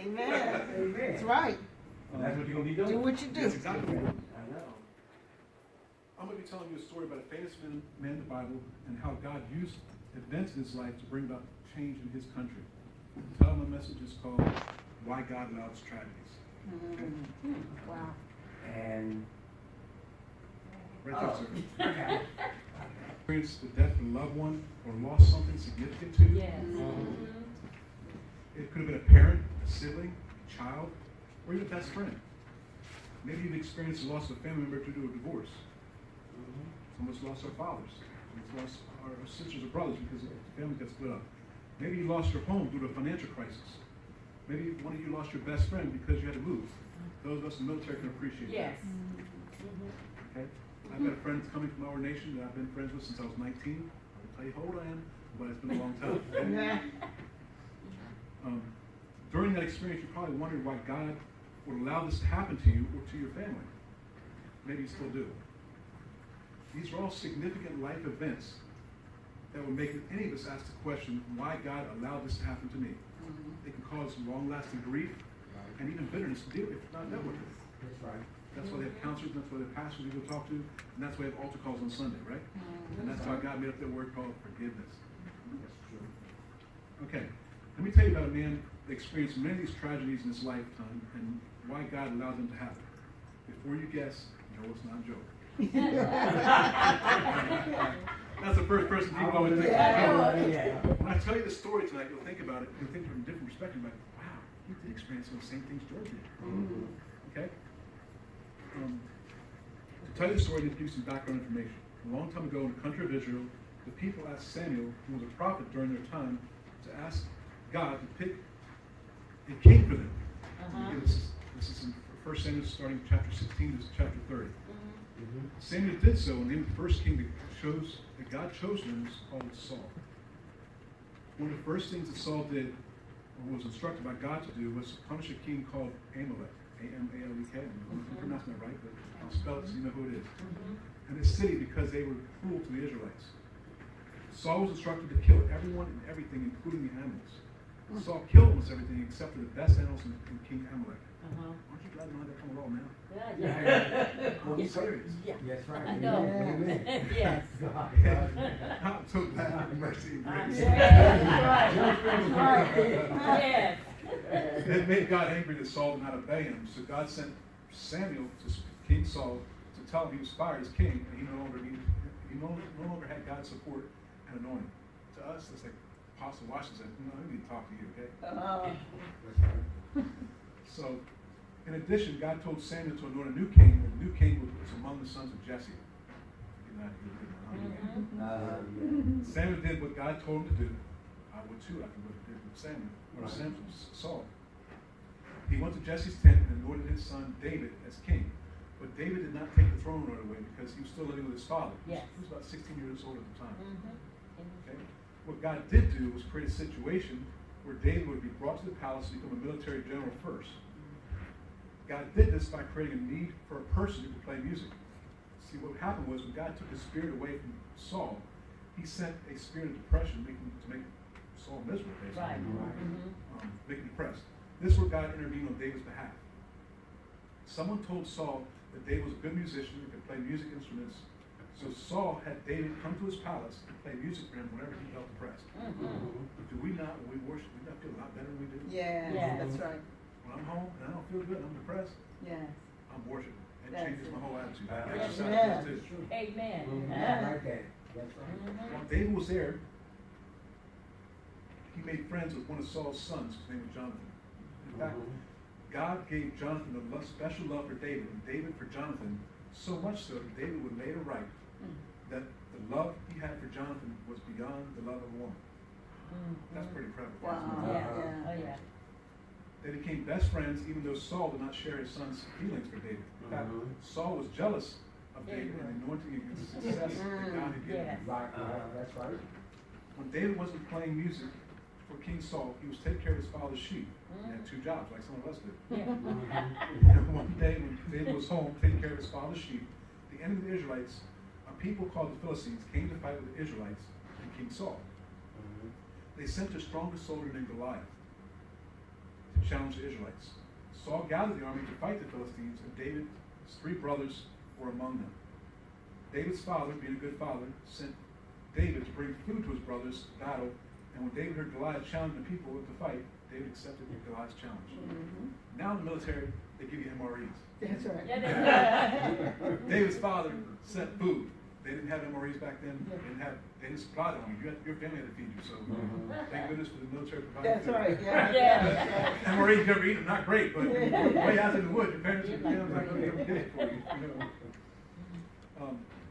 Amen. That's right. That's what you're going to be doing. Do what you do. That's exactly what you're doing. I know. I'm going to be telling you a story about a famous man in the Bible and how God used events in his life to bring about change in his country. The title of my message is called Why God Allows Tragedies. Wow. And Right there, sir. okay. Experienced the death of a loved one or lost something significant to you. Yes. It could have been a parent, a sibling, a child, or even a best friend. Maybe you've experienced the loss of a family member due to a divorce. Some of us lost our fathers. Some of us lost our sisters or brothers because the family got split up. Maybe you lost your home due to a financial crisis. Maybe one of you lost your best friend because you had to move. Those of us in the military can appreciate Yes. that. Okay? I've got a friend that's coming from our nation that I've been friends with since I was 19. I can tell you how old I am, but it's been a long time. Okay? During that experience, you probably wondered why God would allow this to happen to you or to your family. Maybe you still do. These are all significant life events that would make any of us ask the question, why God allowed this to happen to me. They can cause long-lasting grief and even bitterness to deal with if not dealt with it. That's right. That's why they have counselors, that's why they have pastors you go talk to, and that's why they have altar calls on Sunday, right? And that's why God made up that word called forgiveness. That's true. Okay, let me tell you about a man that experienced many of these tragedies in his lifetime and why God allowed them to happen. Before you guess, no, it's not a joke. That's the first person people always think. Yeah. When I tell you the story tonight, you'll think about it. You'll think from a different perspective. Like, wow, he did experience some of the same things George did. Okay? To tell you the story, I need to give you some background information. A long time ago in the country of Israel, the people asked Samuel, who was a prophet during their time, to ask God to pick a king for them. This is in 1 Samuel, starting chapter 16 to chapter 30. Samuel did so, and named the first king that God chose him was called Saul. One of the first things that Saul did, or was instructed by God to do, was to punish a king called Amalek. A-M-A-L-E-K. I'm pronouncing that right, but I'll spell it so you know who it is. And his city because they were cruel to the Israelites. Saul was instructed to kill everyone and everything, including the animals. Saul killed almost everything except for the best animals in King Amalek. Aren't you glad you don't have that come along now? I'm serious. That's right. I know. Amen. Yes. God. I'm so glad for mercy and grace. Yes. It made God angry that Saul did not obey him, so God sent Samuel to King Saul to tell him he was fired as king, and he no longer had God's support and anointing. To us, it's like Apostle Washington said, "No, I need to talk to you, okay?" That's right. So, in addition, God told Samuel to anoint a new king, and the new king was among the sons of Jesse. Samuel did what God told him to do. I would too after what he did with Saul. He went to Jesse's tent and anointed his son David as king. But David did not take the throne right away because he was still living with his father. Yes. He was about 16 years old at the time. Okay? What God did do was create a situation where David would be brought to the palace to become a military general first. God did this by creating a need for a person who could play music. See, what happened was when God took his spirit away from Saul, he sent a spirit of depression to make Saul miserable, basically. Right. Make him depressed. This is where God intervened on David's behalf. Someone told Saul that David was a good musician and could play music instruments. So Saul had David come to his palace and play music for him whenever he felt depressed. Do we not, when we worship, we not feel a lot better than we do? Yeah, Yes. that's right. When I'm home and I don't feel good, I'm depressed, Yes. I'm worshiping. It That's changes it. my whole attitude. Yes. Exercise Yes. does too. Amen. I like that. That's right. While David was there, he made friends with one of Saul's sons, whose name was Jonathan. In fact, God gave Jonathan a special love for David, and David for Jonathan, so much so that David would later write that the love he had for Jonathan was beyond the love of a woman. That's pretty incredible. Wow. Yeah. Oh, yeah. They became best friends, even though Saul did not share his son's feelings for David. In fact, Saul was jealous of David and the anointing and success that God had given him. Right. That's right. When David wasn't playing music for King Saul, he was taking care of his father's sheep. He had two jobs, like some of us do. And one day, when David was home taking care of his father's sheep, the enemy of the Israelites, a people called the Philistines, came to fight with the Israelites and King Saul. They sent their strongest soldier named Goliath to challenged the Israelites. Saul gathered the army to fight the Philistines, and David's 3 brothers were among them. David's father, being a good father, sent David to bring food to his brothers to battle, and when David heard Goliath challenging the people to fight, David accepted Goliath's challenge. Now in the military, they give you MREs. That's right. Yeah, David's father sent food. They didn't have MREs back then. They didn't supply them. Your family had to feed you. So thank goodness for the military providing That's food. right. Yeah. Yeah. MREs you ever eat them, not great, but way out in the woods, your parents and family not going to get it for you.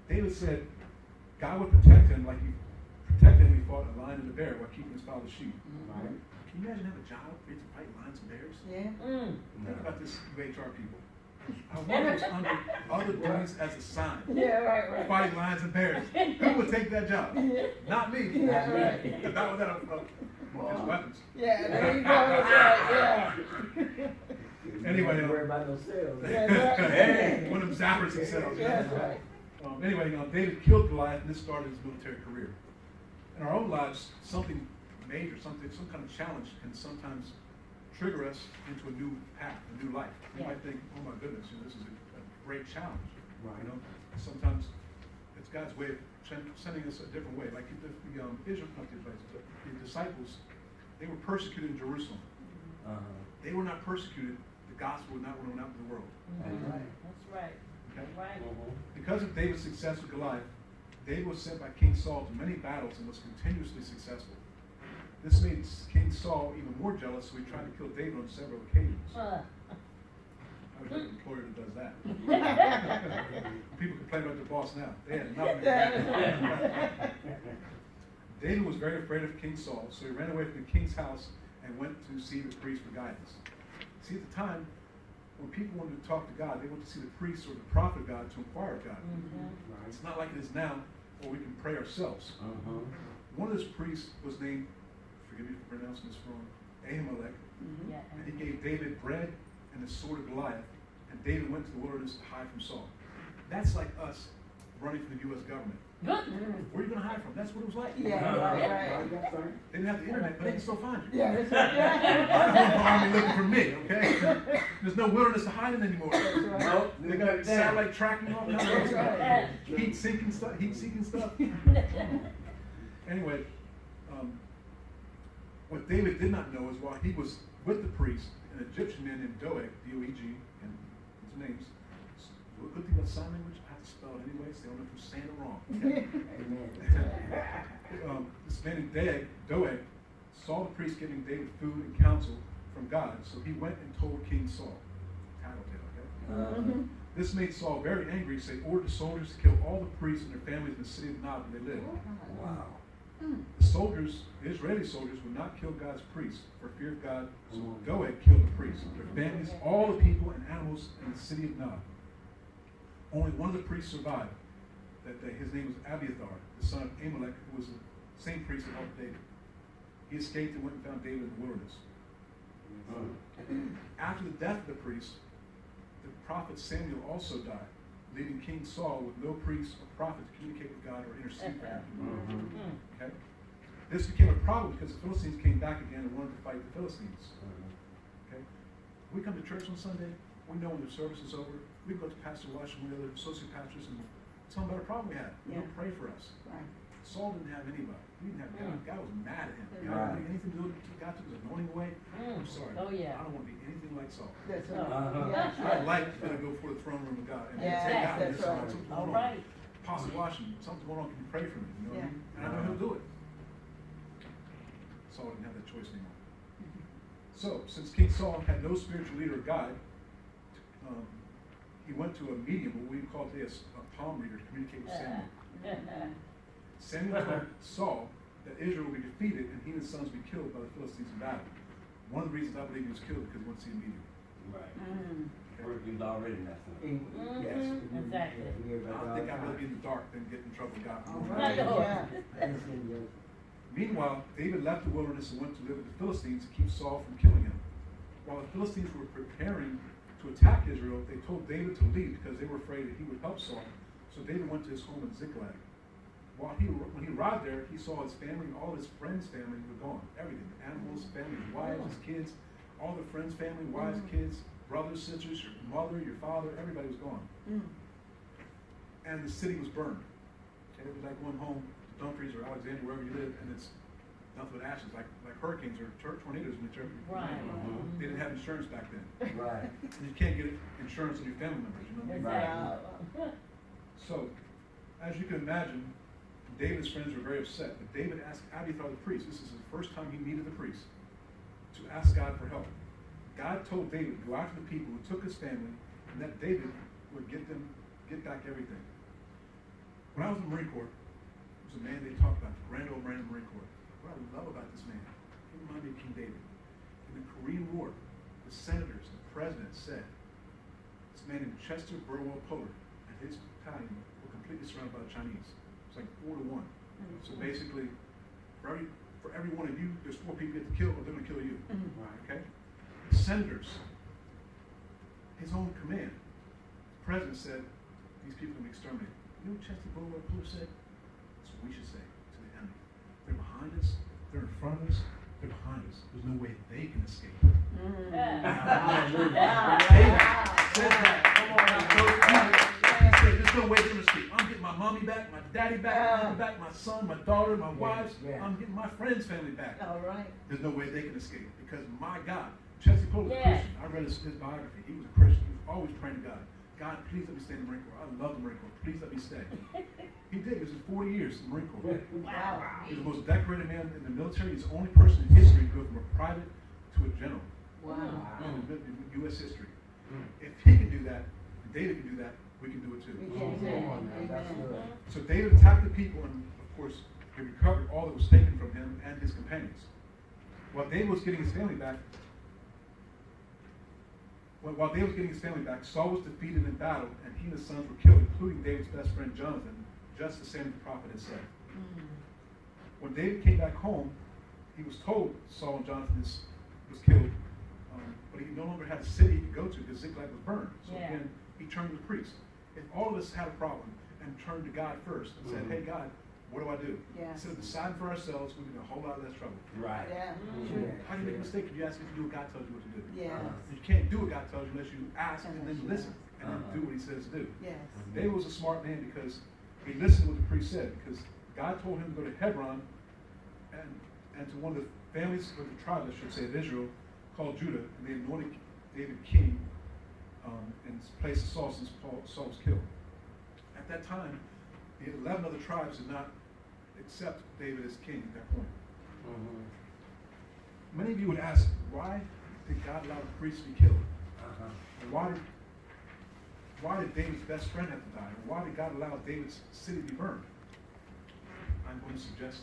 David said God would protect him like he protected him when he fought a lion and a bear while keeping his father's sheep. Right. Can you imagine having a job where you have to fight lions and bears? Yeah. Think about this, you HR people. I wonder if it's under other duties as a sign. Yeah, right. Fighting lions and bears. Who would take that job? Not me. Yeah, right. Not with that as weapons. Yeah, there you go. That's right. Yeah. Anyway, Don't worry about no sales. That's right. one of them zappers he sells. That's right. Anyway, David killed Goliath, and this started his military career. In our own lives, something major, some kind of challenge can sometimes trigger us into a new path, a new life. You might think, oh my goodness, this is a great challenge. Right. Sometimes it's God's way of sending us a different way. Like the disciples, they were persecuted in Jerusalem. They were not persecuted. The gospel was not went out to the world. That's right. That's right. Okay? Right. Because of David's success with Goliath, David was sent by King Saul to many battles and was continuously successful. This made King Saul even more jealous, so he tried to kill David on several occasions. I would like an employer that does that. People complain about their boss now. They had nothing to do. David was very afraid of King Saul, so he ran away from the king's house and went to see the priest for guidance. See, at the time, when people wanted to talk to God, they went to see the priest or the prophet of God to inquire of God. Right. It's not like it is now, where we can pray ourselves. One of those priests was named, forgive me for pronouncing this wrong, Ahimelech, Yeah. and he gave David bread and the sword of Goliath, and David went to the wilderness to hide from Saul. That's like us running from the U.S. government. Where are you going to hide from? That's what it was like. Yeah, right. That's right. They didn't have the internet, but they can still find you. Yeah, that's right. Yeah. I don't want the army looking for me, okay? There's no wilderness to hide in anymore. That's right. Nope. They got satellite tracking all kinds of That's stuff. right. Heat-seeking stuff. Anyway, what David did not know is while he was with the priest, an Egyptian man named Doeg, D-O-E-G, and his name's, the good thing about sign language, I have to spell it anyway, so they don't know if I'm saying it wrong. Amen. This man named Doeg saw the priest giving David food and counsel from God, so he went and told King Saul. Tattletale, okay? This made Saul very angry, so he ordered the soldiers to kill all the priests and their families in the city of Nob where they lived. Wow. The soldiers, the Israeli soldiers, would not kill God's priests for fear of God, so Doeg killed the priests, their families, all the people and animals in the city of Nob. Only one of the priests survived that day. His name was Abiathar, the son of Ahimelech, who was the same priest that helped David. He escaped and went and found David in the wilderness. After the death of the priest, the prophet Samuel also died, leaving King Saul with no priest or prophet to communicate with God or intercede for him. Okay? This became a problem because the Philistines came back again and wanted to fight the Philistines. Okay? We come to church on Sunday, we know when the service is over, we go to Pastor Wash and one of the other associate pastors and tell them about a problem we had. They'll pray for us. Right. Saul didn't have anybody. He didn't have God. God was mad at him. You Right. know, anything to do with God took his anointing away. I'm sorry. Oh, yeah. I don't want to be anything like Saul. That's right. Uh-huh. I'd like to go before the throne room of God and Yeah, say, God, that's there's right. something All going on. right. Apostle Washington, something's going on. Can you pray for me? You know what I mean? And I know he'll do it. Saul didn't have that choice anymore. So, since King Saul had no spiritual leader or guide, he went to a medium, what we call today a palm reader, to communicate with Samuel. Samuel told Saul that Israel would be defeated and he and his sons would be killed by the Philistines in battle. One of the reasons I believe he was killed because he went to see a medium. Right. Mm. Working's already messed up. Yes. Exactly. I think I'd rather be in the dark than get in trouble with God. Right. Yeah. Meanwhile, David left the wilderness and went to live with the Philistines to keep Saul from killing him. While the Philistines were preparing to attack Israel, they told David to leave because they were afraid that he would help Saul. So David went to his home in Ziklag. When he arrived there, he saw his family and all of his friends' family were gone. Everything, the animals, family, his wives, his kids, all the friends, family, wives, kids, brothers, sisters, your mother, your father, everybody was gone. And the city was burned. And it was like going home to Dumfries or Alexandria, wherever you live, and it's nothing but ashes, like hurricanes or tornadoes in the church. Right. They didn't have insurance back then. Right. And you can't get insurance on your family members, you know what I mean? Exactly. So, as you can imagine, David's friends were very upset. But David asked Abiathar the priest, this is the first time he needed the priest, to ask God for help. God told David to go after the people who took his family, and that David would get back everything. When I was in the Marine Corps, there was a man they talked about, the grand old man in the Marine Corps. What I love about this man, he reminded me of King David. In the Korean War, the senators, the president said, this man named Chester Burwell Pollard and his battalion were completely surrounded by the Chinese. It's like 4-1. So basically, for every one of you, there's 4 people you get to kill, or they're going to kill you. Right. Okay? The senators, his own command, the president said, these people are going to be exterminated. You know what Chester Burwell Pollard said? That's what we should say to the enemy. They're behind us, they're in front of us, they're behind us. There's no way they can escape. David said that. Come on, he said, there's no way they're going to escape. I'm getting my mommy back, my daddy back, my mom back, my son, my daughter, my wives. I'm getting my friends' family back. All right. There's no way they can escape because my God, Chester Pollard was a Yeah. Christian. I read his biography. He was a Christian. He was always praying to God. God, please let me stay in the Marine Corps. I love the Marine Corps. Please let me stay. He did. He was in 40 years in the Marine Corps. Wow. He's the most decorated man in the military. He's the only person in history to go from a private to a general Wow. in U.S. history. If he can do that, and David can do that, we can do it too. We can do it. Come on now, that's Amen. good. So David attacked the people, and of course, he recovered all that was taken from him and his companions. While David was getting his family back, Saul was defeated in battle, and he and his sons were killed, including David's best friend Jonathan, just the same as the prophet had said. When David came back home, he was told Saul and Jonathan was killed, but he no longer had a city he could go to because Ziklag was burned. So Yeah. again, he turned to the priest. If all of us had a problem and turned to God first and said, hey God, what do I do? Yeah. Instead of deciding for ourselves, we'd be in a whole lot less trouble. Right. Yeah. Yeah. How do you make a mistake if you ask him to do what God tells you what to do? Yes. You can't do what God tells you unless you ask and then listen and then do what he says to do. Yes. David was a smart man because he listened to what the priest said, because God told him to go to Hebron and to one of the families of the tribes, I should say, of Israel, called Judah, and they anointed David king in place of Saul since Saul was killed. At that time, the 11 other tribes did not accept David as king at that point. Many of you would ask, why did God allow the priest to be killed? And why did David's best friend have to die? And why did God allow David's city to be burned? I'm going to suggest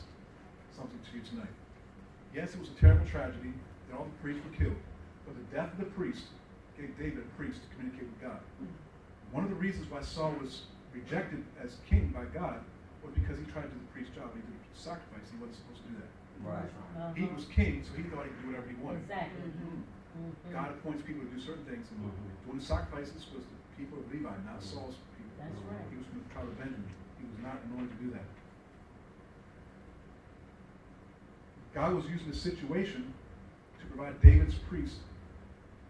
something to you tonight. Yes, it was a terrible tragedy that all the priests were killed, but the death of the priest gave David a priest to communicate with God. One of the reasons why Saul was rejected as king by God was because he tried to do the priest's job. He did sacrifice. He wasn't supposed to do that. Right. He was king, so he thought he could do whatever he wanted. Exactly. God appoints people to do certain things, and doing the sacrifices was the people of Levi, not Saul's people. That's right. He was from the tribe of Benjamin. He was not anointed to do that. God was using the situation to provide David's priest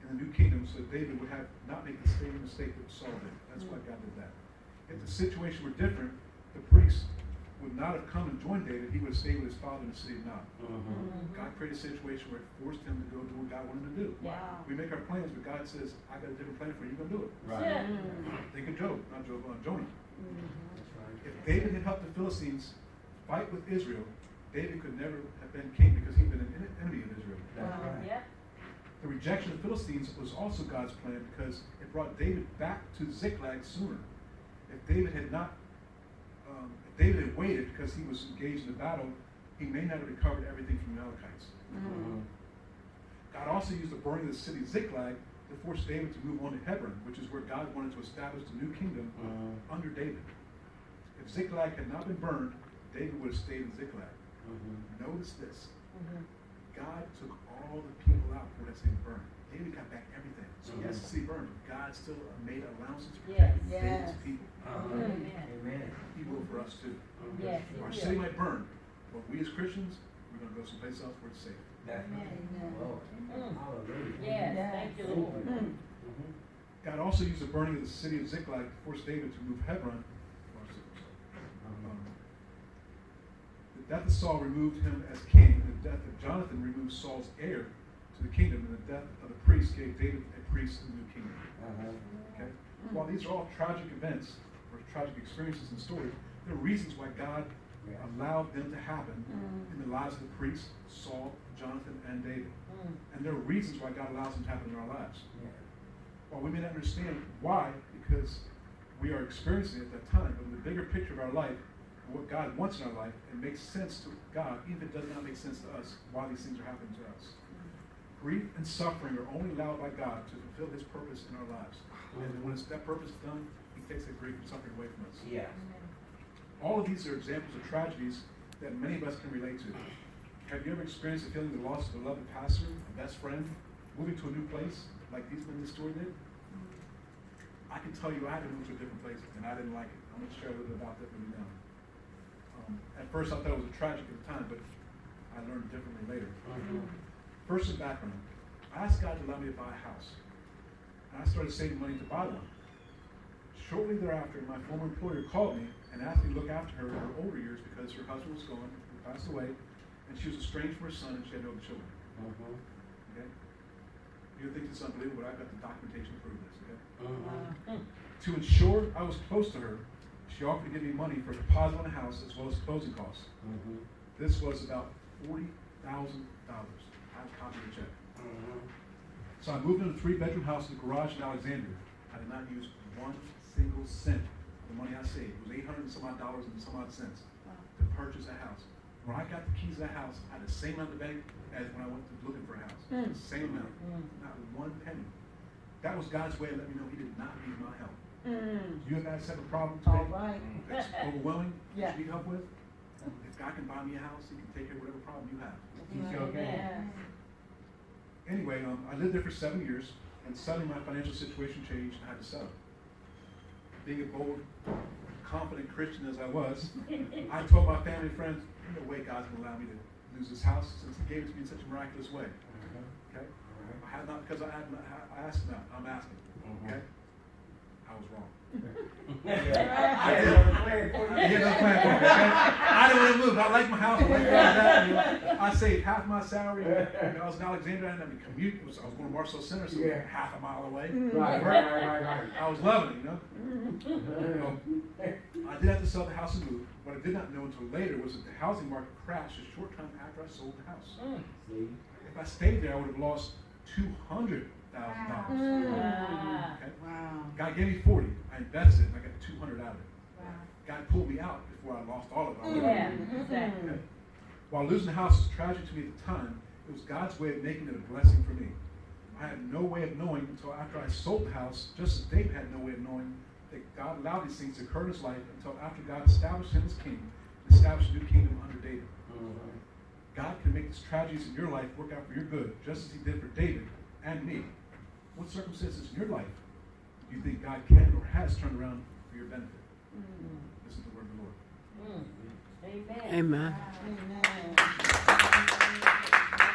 in the new kingdom so that David would not make the same mistake that Saul did. That's why God did that. If the situation were different, the priest would not have come and joined David. He would have stayed with his father in the city of Nob. God created a situation where it forced him to go do what God wanted him to do. Wow. We make our plans, but God says, I got a different plan for you. You're going to do it. Right. Think of Job, not Job, Jonah. That's right. If David had helped the Philistines fight with Israel, David could never have been king because he'd been an enemy of Israel. That's right. Yeah. The rejection of the Philistines was also God's plan because it brought David back to Ziklag sooner. If David had waited because he was engaged in the battle, he may not have recovered everything from the Amalekites. God also used the burning of the city of Ziklag to force David to move on to Hebron, which is where God wanted to establish the new kingdom under David. If Ziklag had not been burned, David would have stayed in Ziklag. Notice this. God took all the people out before that city burned. David got back everything. So yes, the city burned, but God still made allowances to protect David's people. Amen. Amen. He will for us too. Yes. Our city might burn, but we as Christians, we're going to go someplace else where it's safe. That's Lord. Mm. Hallelujah. Yes, thank you, Lord. Mhm. God also used the burning of the city of Ziklag to force David to move Hebron. The death of Saul removed him as king, and the death of Jonathan removed Saul's heir to the kingdom, and the death of the priest gave David a priest in the new kingdom. Okay? While these are all tragic events, or tragic experiences in the story, there are reasons why God allowed them to happen in the lives of the priests, Saul, Jonathan, and David. And there are reasons why God allows them to happen in our lives. While we may not understand why, because we are experiencing it at that time, but in the bigger picture of our life, and what God wants in our life, it makes sense to God, even if it does not make sense to us, why these things are happening to us. Grief and suffering are only allowed by God to fulfill His purpose in our lives. And when that purpose is done, He takes that grief and suffering away from us. Yeah. All of these are examples of tragedies that many of us can relate to. Have you ever experienced the feeling of the loss of a beloved pastor, a best friend, moving to a new place, like these men in this story did? I can tell you I had to move to a different place, and I didn't like it. I'm going to share a little bit about that with you now. At first, I thought it was tragic at the time, but I learned differently later. First, some background. I asked God to allow me to buy a house, and I started saving money to buy one. Shortly thereafter, my former employer called me and asked me to look after her in her older years because her husband was gone, he passed away, and she was estranged from her son, and she had no other children. Okay? You think this is unbelievable, but I've got the documentation to prove this. Okay? To ensure I was close to her, she offered to give me money for a deposit on the house as well as closing costs. This was about $40,000. I have a copy of the check. So I moved into a 3-bedroom house in the garage in Alexandria. I did not use one single cent of the money I saved. It was $800 and some odd dollars and some odd cents to purchase a house. When I got the keys to that house, I had the same amount in the bank as when I went to looking for a house. The same amount. Not one penny. That was God's way of letting me know He did not need my help. You guys have a problem today? All right. That's overwhelming? Yeah. That you need help with? If God can buy me a house, He can take care of whatever problem you have. Anyway, I lived there for 7 years, and suddenly my financial situation changed, and I had to settle. Being a bold, confident Christian as I was, I told my family and friends, no way God's going to allow me to lose this house since He gave it to me in such a miraculous way. Okay? I had not, because I asked Him out. I'm asking. Okay? I was wrong. I had another plan for you. He had no plan for me, okay? I didn't want to move. I like my house. I like that. You know, I saved half my salary. You know, I was in Alexandria. I didn't have to commute. I was going to Marshall Center, so half a mile away. Right. I was loving it, you know. I did have to sell the house and move. What I did not know until later was that the housing market crashed a short time after I sold the house. See? If I stayed there, I would have lost $200,000. Okay? Wow. God gave me 40. I invested, and I got 200 out of it. Wow. God pulled me out before I lost all of it. Yeah, exactly. Okay. While losing the house was tragic to me at the time, it was God's way of making it a blessing for me. I had no way of knowing until after I sold the house, just as David had no way of knowing that God allowed these things to occur in his life until after God established him as king and established a new kingdom under David. God can make these tragedies in your life work out for your good, just as He did for David and me. What circumstances in your life do you think God can or has turned around for your benefit? Listen to the word of the Lord. Amen. Amen. Amen.